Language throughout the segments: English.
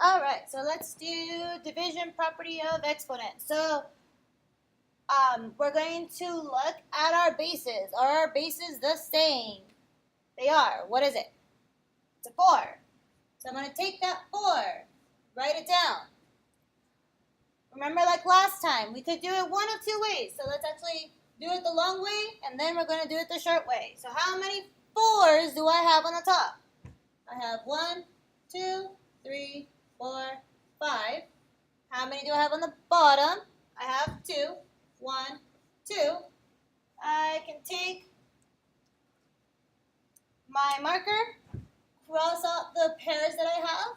All right, so let's do division property of exponents. So we're going to look at our bases. Are our bases the same? They are. What is it? It's a 4. So I'm going to take that 4, write it down. Remember, like last time, we could do it one of two ways. So let's actually do it the long way, and then we're going to do it the short way. So how many 4s do I have on the top? I have 1, 2, 3, 4, 5. How many do I have on the bottom? I have 2. 1, 2. I can take my marker, cross out the pairs that I have.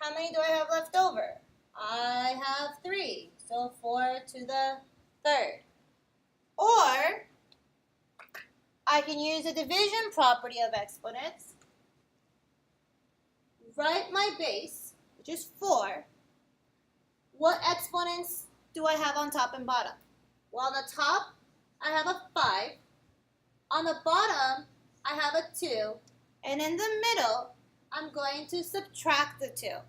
How many do I have left over? I have 3, so 4 to the third. Or I can use the division property of exponents, write my base, which is 4. What exponents do I have on top and bottom? Well, on the top, I have a 5. On the bottom, I have a 2. And in the middle, I'm going to subtract the 2.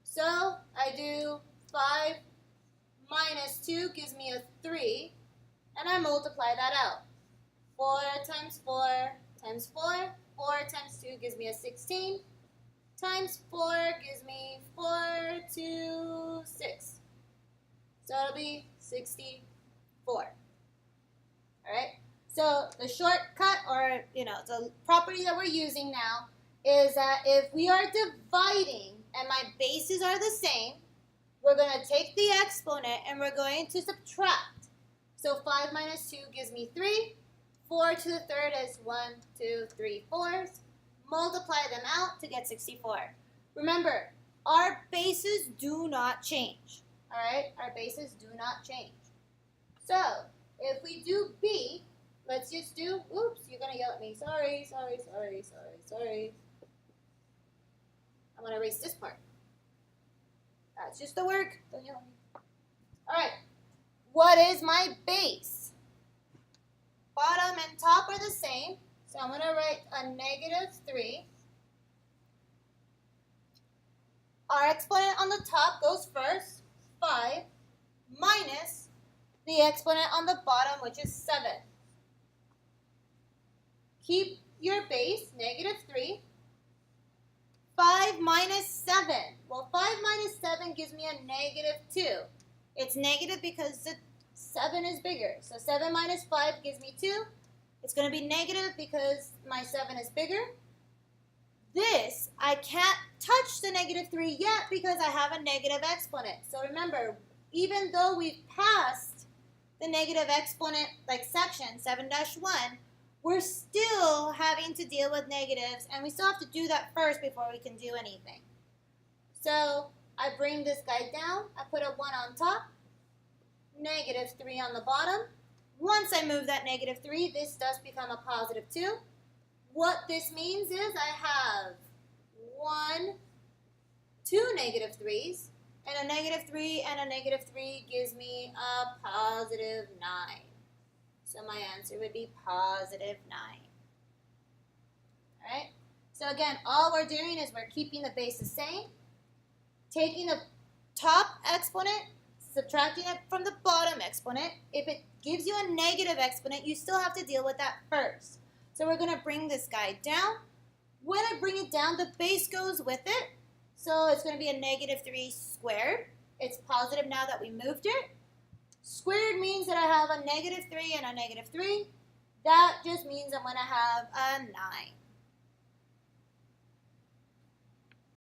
So I do 5 minus 2 gives me a 3, and I multiply that out. 4 times 4 times 4, 4 times 2 gives me a 16, times 4 gives me 4 to 6. So it'll be 64. All right? So the shortcut, or the property that we're using now, is that if we are dividing and my bases are the same, we're going to take the exponent and we're going to subtract. So 5 minus 2 gives me 3. 4 to the third is 1, 2, 3 fours. Multiply them out to get 64. Remember, our bases do not change. All right? Our bases do not change. So if we do B, let's just do, oops, you're going to yell at me. Sorry. I'm going to erase this part. That's just the work. Don't yell at me. All right. What is my base? Bottom and top are the same. So I'm going to write a -3. Our exponent on the top goes first, 5, minus the exponent on the bottom, which is 7. Keep your base, -3. 5 minus 7. Well, 5 minus 7 gives me a -2. It's negative because the 7 is bigger. So 7 minus 5 gives me 2. It's going to be negative because my 7 is bigger. This, I can't touch the -3 yet because I have a negative exponent. So remember, even though we've passed the negative exponent section, 7-1, we're still having to deal with negatives, and we still have to do that first before we can do anything. So I bring this guy down. I put a 1 on top, -3 on the bottom. Once I move that -3, this does become a +2. What this means is I have 2 -3s, and a -3 and a -3 gives me a +9. So my answer would be +9. All right? So again, all we're doing is we're keeping the base the same, taking the top exponent, subtracting it from the bottom exponent. If it gives you a negative exponent, you still have to deal with that first. So we're going to bring this guy down. When I bring it down, the base goes with it. So it's going to be a -3 squared. It's positive now that we moved it. Squared means that I have a -3 and a -3. That just means I'm going to have a 9.